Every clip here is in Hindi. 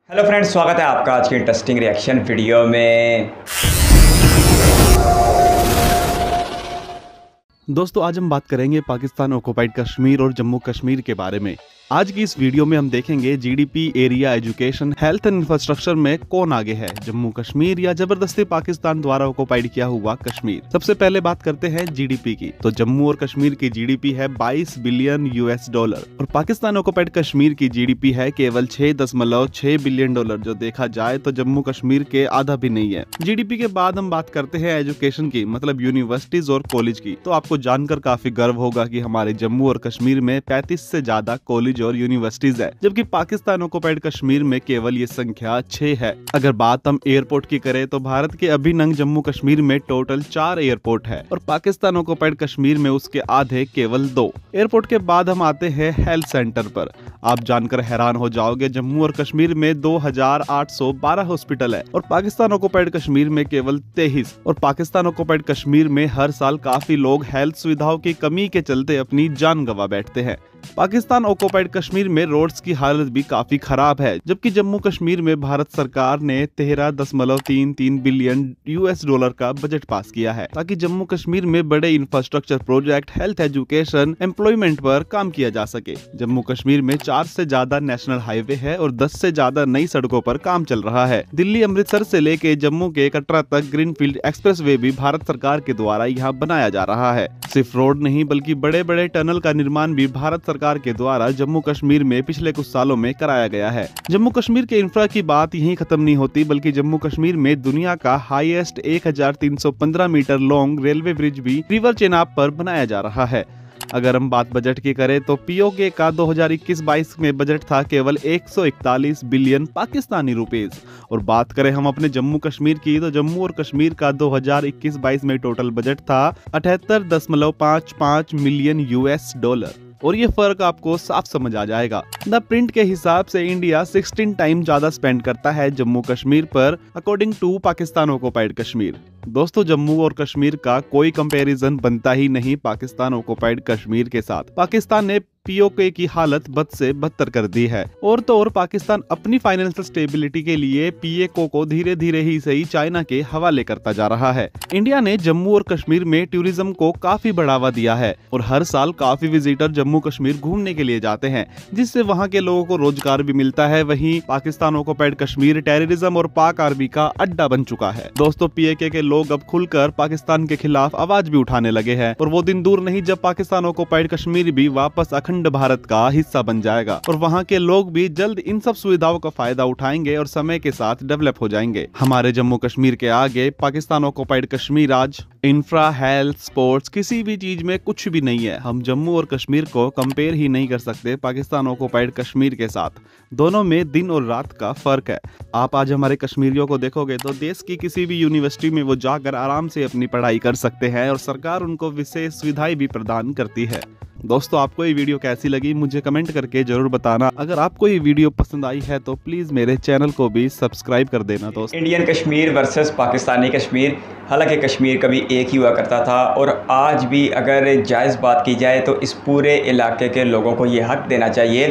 हेलो फ्रेंड्स, स्वागत है आपका आज की इंटरेस्टिंग रिएक्शन वीडियो में। दोस्तों आज हम बात करेंगे पाकिस्तान ऑक्युपाइड कश्मीर और जम्मू कश्मीर के बारे में। आज की इस वीडियो में हम देखेंगे GDP, area, education, health and infrastructure में कौन आगे है, जम्मू कश्मीर या जबरदस्ती पाकिस्तान द्वारा ऑक्युपाइड किया हुआ कश्मीर। सबसे पहले बात करते हैं जीडीपी की। तो जम्मू और कश्मीर की जीडीपी है 22 बिलियन US$ और पाकिस्तान ऑक्युपाइड कश्मीर की जीडीपी है केवल 6.6 बिलियन डॉलर। जो देखा जाए तो जम्मू कश्मीर के आधा भी नहीं है। जीडीपी के बाद हम बात करते हैं एजुकेशन की, मतलब यूनिवर्सिटीज और कॉलेज की। तो आपको जानकर काफी गर्व होगा कि हमारे जम्मू और कश्मीर में 35 से ज्यादा कॉलेज और यूनिवर्सिटीज है, जबकि पाकिस्तान ऑक्युपाइड कश्मीर में केवल ये संख्या 6 है। अगर बात हम एयरपोर्ट की करें तो भारत के अभिनंग जम्मू कश्मीर में टोटल 4 एयरपोर्ट है और पाकिस्तान ऑक्युपाइड कश्मीर में उसके आधे केवल 2। एयरपोर्ट के बाद हम आते हैं हेल्थ सेंटर पर। आप जानकर हैरान हो जाओगे, जम्मू और कश्मीर में 2812 हॉस्पिटल है और पाकिस्तान ऑक्युपाइड कश्मीर में केवल 23। और पाकिस्तान ऑक्युपाइड कश्मीर में हर साल काफी लोग हेल्थ सुविधाओं की कमी के चलते अपनी जान गंवा बैठते हैं। पाकिस्तान ऑक्युपाइड कश्मीर में रोड्स की हालत भी काफी खराब है, जबकि जम्मू कश्मीर में भारत सरकार ने 13.33 बिलियन US$ का बजट पास किया है ताकि जम्मू कश्मीर में बड़े infrastructure project, health, education, employment पर काम किया जा सके। जम्मू कश्मीर में 4 से ज्यादा नेशनल हाईवे है और 10 से ज्यादा नई सड़कों पर काम चल रहा है। दिल्ली अमृतसर से लेके जम्मू के कटरा तक ग्रीनफील्ड एक्सप्रेसवे भी भारत सरकार के द्वारा यहाँ बनाया जा रहा है। सिर्फ रोड नहीं बल्कि बड़े बड़े टनल का निर्माण भी भारत सरकार के द्वारा जम्मू कश्मीर में पिछले कुछ सालों में कराया गया है। जम्मू कश्मीर के इंफ्रा की बात यहीं खत्म नहीं होती, बल्कि जम्मू कश्मीर में दुनिया का highest 1315 metre long railway bridge भी रिवर चेनाब पर बनाया जा रहा है। अगर हम बात बजट की करें तो पीओके का 2021-22 में बजट था केवल 141 बिलियन पाकिस्तानी रुपीस। और बात करें हम अपने जम्मू कश्मीर की तो जम्मू और कश्मीर का 2021-22 में टोटल बजट था 78.55 मिलियन US$। और ये फर्क आपको साफ समझ आ जाएगा। द प्रिंट के हिसाब से इंडिया 16 टाइम ज्यादा स्पेंड करता है जम्मू कश्मीर पर, according to Pakistan occupied Kashmir. दोस्तों जम्मू और कश्मीर का कोई कंपैरिजन बनता ही नहीं पाकिस्तान ऑक्युपाइड कश्मीर के साथ। पाकिस्तान ने पीओके की हालत बद से बदतर कर दी है। और तो और पाकिस्तान अपनी फाइनेंशियल स्टेबिलिटी के लिए पीओके को धीरे धीरे ही सही चाइना के हवाले करता जा रहा है। इंडिया ने जम्मू और कश्मीर में टूरिज्म को काफी बढ़ावा दिया है और हर साल काफी विजिटर जम्मू कश्मीर घूमने के लिए जाते हैं, जिससे वहाँ के लोगों को रोजगार भी मिलता है। वहीं पाकिस्तान ऑक्युपाइड कश्मीर टेररिज्म और पाक आर्मी का अड्डा बन चुका है। दोस्तों पीओके के लोग अब खुलकर पाकिस्तान के खिलाफ आवाज भी उठाने लगे हैं और वो दिन दूर नहीं जब पाकिस्तान ऑक्युपाइड कश्मीर भी वापस अखंड भारत का हिस्सा बन जाएगा और वहाँ के लोग भी जल्द इन सब सुविधाओं का फायदा उठाएंगे और समय के साथ डेवलप हो जाएंगे। हमारे जम्मू कश्मीर के आगे पाकिस्तान ऑक्युपाइड कश्मीर आज इंफ्रा, हेल्थ, स्पोर्ट्स किसी भी चीज में कुछ भी नहीं है। हम जम्मू और कश्मीर को कंपेयर ही नहीं कर सकते पाकिस्तान ऑक्युपाइड कश्मीर के साथ। दोनों में दिन और रात का फर्क है। आप आज हमारे कश्मीरियों को देखोगे तो देश की किसी भी यूनिवर्सिटी में वो जाकर आराम से अपनी पढ़ाई कर सकते हैं और सरकार उनको विशेष सुविधाएं भी प्रदान करती है। दोस्तों आपको ये वीडियो कैसी लगी मुझे कमेंट करके जरूर बताना। अगर आपको ये वीडियो पसंद आई है तो प्लीज मेरे चैनल को भी सब्सक्राइब कर देना। दोस्त इंडियन कश्मीर वर्सेस पाकिस्तानी कश्मीर, हालांकि कश्मीर कभी एक ही हुआ करता था और आज भी अगर जायज़ बात की जाए तो इस पूरे इलाके के लोगों को ये हक देना चाहिए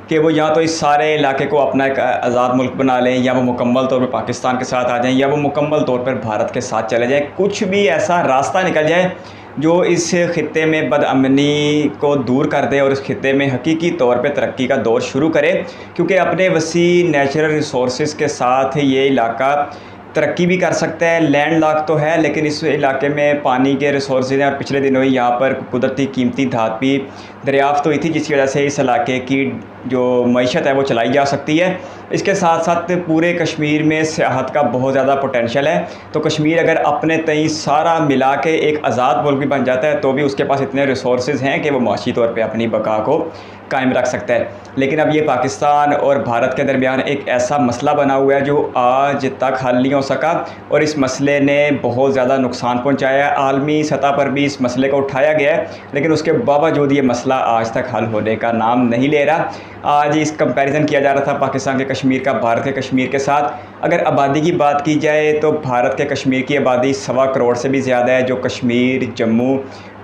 कि वो या तो इस सारे इलाके को अपना एक आज़ाद मुल्क बना लें, या वो मुकम्मल तौर पर पाकिस्तान के साथ आ जाएं, या वो मुकम्मल तौर पर भारत के साथ चले जाएं। कुछ भी ऐसा रास्ता निकल जाए जो इस खित्ते में बदअमनी को दूर कर दे और इस खित्ते में हकीकी तौर पे तरक्की का दौर शुरू करे, क्योंकि अपने वसी नेचुरल रिसोर्सेज के साथ ये इलाका तरक्की भी कर सकता है। लैंड लॉक तो है लेकिन इस इलाके में पानी के रिसोर्सेज हैं और पिछले दिनों ही यहाँ पर कुदरती कीमती धात भी दरियाफ्त हुई थी, जिसकी वजह से इस इलाके की जो मईशत है वो चलाई जा सकती है। इसके साथ साथ पूरे कश्मीर में सियाहत का बहुत ज़्यादा पोटेंशियल है। तो कश्मीर अगर अपने तई सारा मिला के एक आज़ाद मुल्क भी बन जाता है तो भी उसके पास इतने रिसोर्सेज हैं कि वो माशी तौर पे अपनी बका को कायम रख सकता है। लेकिन अब ये पाकिस्तान और भारत के दरमियान एक ऐसा मसला बना हुआ है जो आज तक हल नहीं हो सका और इस मसले ने बहुत ज़्यादा नुकसान पहुँचाया है। आलमी सतह पर भी इस मसले को उठाया गया है, लेकिन उसके बावजूद ये मसला आज तक हल होने का नाम नहीं ले रहा। आज इस कंपैरिजन किया जा रहा था पाकिस्तान के कश्मीर का भारत के कश्मीर के साथ। अगर आबादी की बात की जाए तो भारत के कश्मीर की आबादी 1.25 करोड़ से भी ज़्यादा है, जो कश्मीर, जम्मू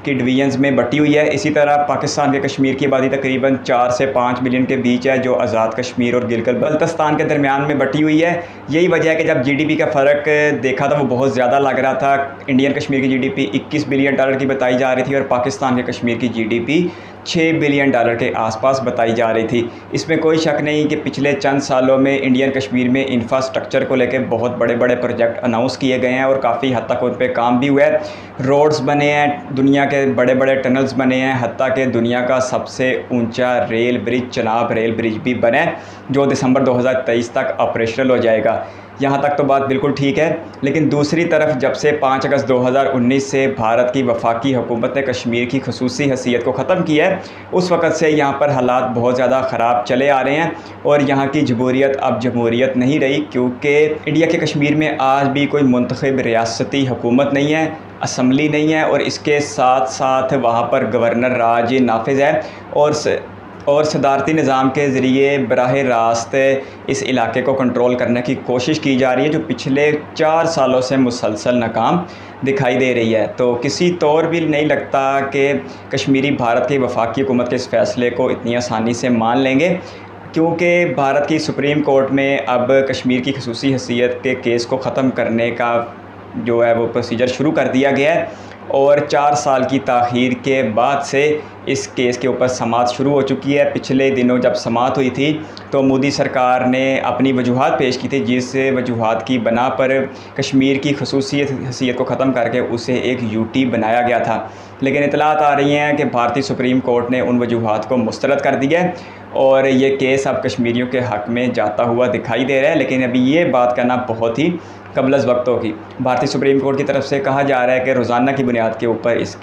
की डिवीजन्स में बटी हुई है। इसी तरह पाकिस्तान के कश्मीर की आबादी तकरीबन 4 से 5 मिलियन के बीच है, जो आज़ाद कश्मीर और गिलगित बल्तिस्तान के दरमियान में बटी हुई है। यही वजह है कि जब जीडीपी का फ़र्क देखा तो वो बहुत ज़्यादा लग रहा था। इंडियन कश्मीर की जीडीपी 21 बिलियन डॉलर की बताई जा रही थी और पाकिस्तान के कश्मीर की जीडीपी 6 बिलियन डॉलर के आसपास बताई जा रही थी। इसमें कोई शक नहीं कि पिछले चंद सालों में इंडियन कश्मीर में इंफ्रास्ट्रक्चर को लेकर बहुत बड़े बड़े प्रोजेक्ट अनाउंस किए गए हैं और काफ़ी हद तक उन पर काम भी हुआ है। रोड्स बने हैं, दुनिया के बड़े बड़े टनल्स बने हैं, हत्ता कि दुनिया का सबसे ऊंचा rail bridge Chenab rail bridge भी बना है, जो दिसंबर 2023 तक ऑपरेशनल हो जाएगा। यहाँ तक तो बात बिल्कुल ठीक है। लेकिन दूसरी तरफ जब से 5 अगस्त 2019 से भारत की वफाकी हुकूमत ने कश्मीर की खसूसी हैसियत को ख़त्म किया है, उस वक़्त से यहाँ पर हालात बहुत ज़्यादा ख़राब चले आ रहे हैं और यहाँ की जमहूरियत अब जमहूरियत नहीं रही, क्योंकि इंडिया के कश्मीर में आज भी कोई मुंतखब रियासती हुकूमत नहीं है, असम्बली नहीं है और इसके साथ साथ वहाँ पर गवर्नर राज नाफिज है और सदारती निज़ाम के ज़रिए बराह रास्त इस इलाके को कंट्रोल करने की कोशिश की जा रही है, जो पिछले 4 सालों से मुसलसल नाकाम दिखाई दे रही है। तो किसी तौर भी नहीं लगता कि कश्मीरी भारत की वफाकी हुकूमत के इस फ़ैसले को इतनी आसानी से मान लेंगे, क्योंकि भारत की सुप्रीम कोर्ट में अब कश्मीर की खसूसी हैसियत के केस को ख़त्म करने का जो है वो प्रोसीजर शुरू कर दिया गया है और 4 साल की ताख़ीर के बाद से इस केस के ऊपर समाअत शुरू हो चुकी है। पिछले दिनों जब समाअत हुई थी तो मोदी सरकार ने अपनी वजूहात पेश की थी, जिस वजूहात की बना पर कश्मीर की खसूसी हैसियत को ख़त्म करके उसे एक यूटी बनाया गया था। लेकिन इतलात आ रही हैं कि भारतीय सुप्रीम कोर्ट ने उन वजूहात को मुस्तरद कर दिया है और ये केस अब कश्मीरियों के हक़ में जाता हुआ दिखाई दे रहा है। लेकिन अभी ये बात करना बहुत ही कबलज़ वक्त होगी। भारतीय सुप्रीम कोर्ट की तरफ से कहा जा रहा है कि रोज़ाना की बुनियाद के ऊपर इस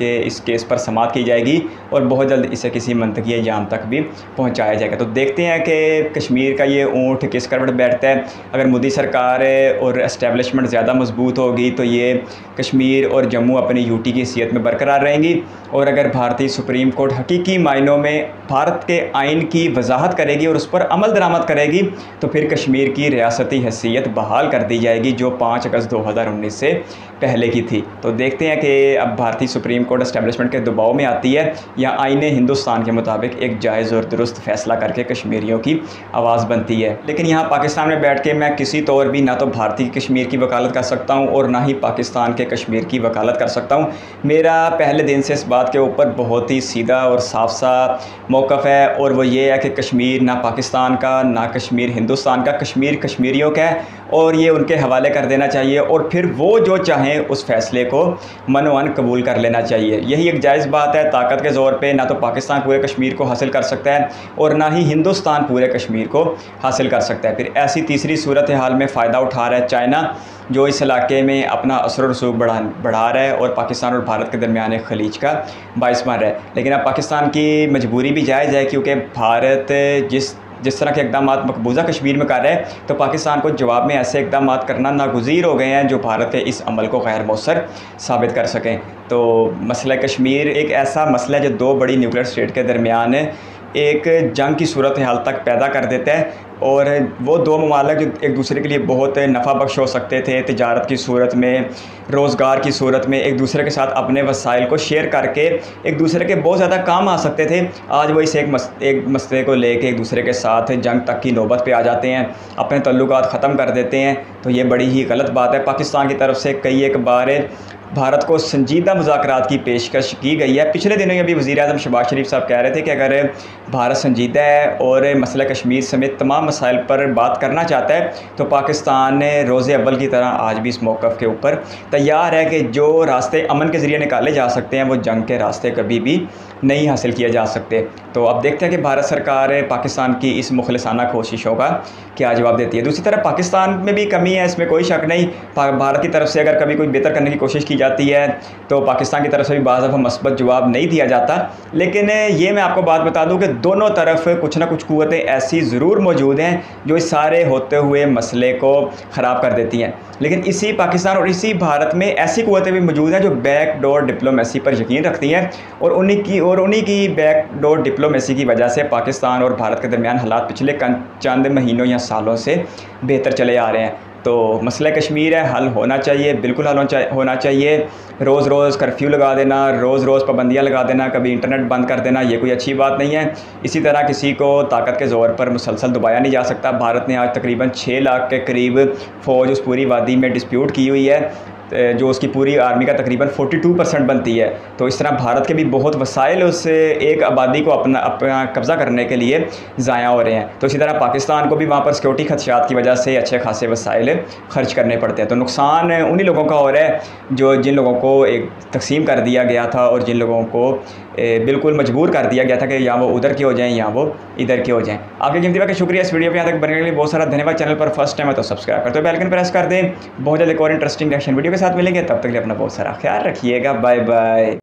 केस पर समाअत की जाएगी और बहुत जल्द इसे किसी मंतकी अंजाम तक भी पहुंचाया जाएगा। तो देखते हैं कि कश्मीर का ये ऊँट किस करवट बैठता है। अगर मोदी सरकार और इस्टेब्लिशमेंट ज़्यादा मजबूत होगी तो ये कश्मीर और जम्मू अपनी यूटी की हैसियत में बरकरार रहेंगी, और अगर भारतीय सुप्रीम कोर्ट हकीकी मायनों में भारत के आइन की वजाहत करेगी और उस पर अमल दरामद करेगी तो फिर कश्मीर की रियासती हैसियत बहाल कर दी जाएगी, जो 5 अगस्त 2019 से पहले की थी। तो देखते हैं कि अब भारतीय सुप्रीम कोर्ट एस्टेब्लिशमेंट के दबाव में आती है या आईने हिंदुस्तान के मुताबिक एक जायज़ और दुरुस्त फ़ैसला करके कश्मीरियों की आवाज़ बनती है। लेकिन यहाँ पाकिस्तान में बैठ के मैं किसी तौर भी ना तो भारतीय कश्मीर की वकालत कर सकता हूँ और ना ही पाकिस्तान के कश्मीर की वकालत कर सकता हूँ। मेरा पहले दिन से इस बात के ऊपर बहुत ही सीधा और साफ सा मौक़िफ़ है, और वो ये है कि कश्मीर ना पाकिस्तान का ना कश्मीर हिंदुस्तान का, कश्मीर कश्मीरियों का है और ये उनके हवाले कर देना चाहिए और फिर वो जो चाहें उस फ़ैसले को मनोअन कबूल कर लेना चाहिए। यही एक जायज़ बात है। ताकत के ज़ोर पे ना तो पाकिस्तान पूरे कश्मीर को हासिल कर सकता है और ना ही हिंदुस्तान पूरे कश्मीर को हासिल कर सकता है। फिर ऐसी तीसरी सूरत हाल में फ़ायदा उठा रहा है चाइना, जो इस इलाके में अपना असर और रसूख बढ़ा रहा है और पाकिस्तान और भारत के दरमियान एक खलीज का बाइस बन रहा है। लेकिन अब पाकिस्तान की मजबूरी भी जायज़ है, क्योंकि भारत जिस तरह के इक़दाम मकबूजा कश्मीर में कर रहे हैं, तो पाकिस्तान को जवाब में ऐसे इक़दाम करना नागुज़ीर हो गए हैं जो भारत के इस अमल को गैर मौसर साबित कर सकें। तो मसला कश्मीर एक ऐसा मसला है जो 2 बड़ी न्यूक्लियर स्टेट के दरमियान एक जंग की सूरत हाल तक पैदा कर देता है, और वो 2 ममालिक जो एक दूसरे के लिए बहुत नफ़ा बख्श हो सकते थे तिजारत की सूरत में, रोज़गार की सूरत में, एक दूसरे के साथ अपने वसाइल को शेयर करके एक दूसरे के बहुत ज़्यादा काम आ सकते थे, आज वो इस एक मसले को लेके एक दूसरे के साथ जंग तक की नौबत पे आ जाते हैं, अपने तल्लुकात ख़त्म कर देते हैं। तो ये बड़ी ही गलत बात है। पाकिस्तान की तरफ से कई एक बार भारत को संजीदा मुज़ाकरात की पेशकश की गई है। पिछले दिनों अभी वज़ीर-ए-आज़म शहबाज शरीफ साहब कह रहे थे कि अगर भारत संजीदा है और मसला कश्मीर समेत तमाम मसाइल पर बात करना चाहता है तो पाकिस्तान रोज़े अव्वल की तरह आज भी इस मौक़िफ़ के ऊपर तैयार है कि जो रास्ते अमन के ज़रिए निकाले जा सकते हैं वो जंग के रास्ते कभी भी नहीं हासिल किए जा सकते। तो अब देखते हैं कि भारत सरकार पाकिस्तान की इस मुखलिसाना कोशिशों का क्या जवाब देती है। दूसरी तरफ पाकिस्तान में भी कमी है, इसमें कोई शक नहीं। भारत की तरफ से अगर कभी कोई बेहतर करने की कोशिश की जाती है तो पाकिस्तान की तरफ से भी बाज़ दफ़ा मस्बत जवाब नहीं दिया जाता। लेकिन ये मैं आपको बात बता दूं कि दोनों तरफ कुछ ना कुछ क़ुव्वतें ऐसी ज़रूर मौजूद हैं जो इस सारे होते हुए मसले को ख़राब कर देती हैं। लेकिन इसी पाकिस्तान और इसी भारत में ऐसी क़ुव्वतें भी मौजूद हैं जो बैकडोर डिप्लोमेसी पर यकीन रखती हैं, और उन्हीं की बैकडोर डिप्लोमेसी की वजह से पाकिस्तान और भारत के दरमियान हालात पिछले चंद महीनों या सालों से बेहतर चले आ रहे हैं। तो मसला कश्मीर है, हल होना चाहिए, बिल्कुल हल होना चाहिए। रोज़ रोज़ कर्फ्यू लगा देना, रोज़ रोज़ पाबंदियाँ लगा देना, कभी इंटरनेट बंद कर देना, ये कोई अच्छी बात नहीं है। इसी तरह किसी को ताकत के ज़ोर पर मुसलसल दबाया नहीं जा सकता। भारत ने आज तकरीबन 6 लाख के करीब फ़ौज उस पूरी वादी में डिस्प्यूट की हुई है, जो उसकी पूरी आर्मी का तकरीबन 42% बनती है। तो इस तरह भारत के भी बहुत वसाइल उस एक आबादी को अपना कब्ज़ा करने के लिए ज़ाया हो रहे हैं। तो इसी तरह पाकिस्तान को भी वहाँ पर सिक्योरिटी खदशात की वजह से अच्छे खासे वसाइल खर्च करने पड़ते हैं। तो नुकसान उन्हीं लोगों का हो रहा है जिन लोगों को एक तकसीम कर दिया गया था और जिन लोगों को बिल्कुल मजबूर कर दिया गया था कि या वो उधर के हो जाएँ या वो इधर के हो जाएँ। आपके कीमती वक्त शुक्रिया इस वीडियो पे यहाँ तक बनने के लिए बहुत सारा धन्यवाद। चैनल पर फर्स्ट टाइम है तो सब्सक्राइब कर दो, बेल आइकन प्रेस कर दें। बहुत जल्द एक और इंटरेस्टिंग रिएक्शन वीडियो के साथ मिलेंगे, तब तक के लिए अपना बहुत सारा ख्याल रखिएगा। Bye bye.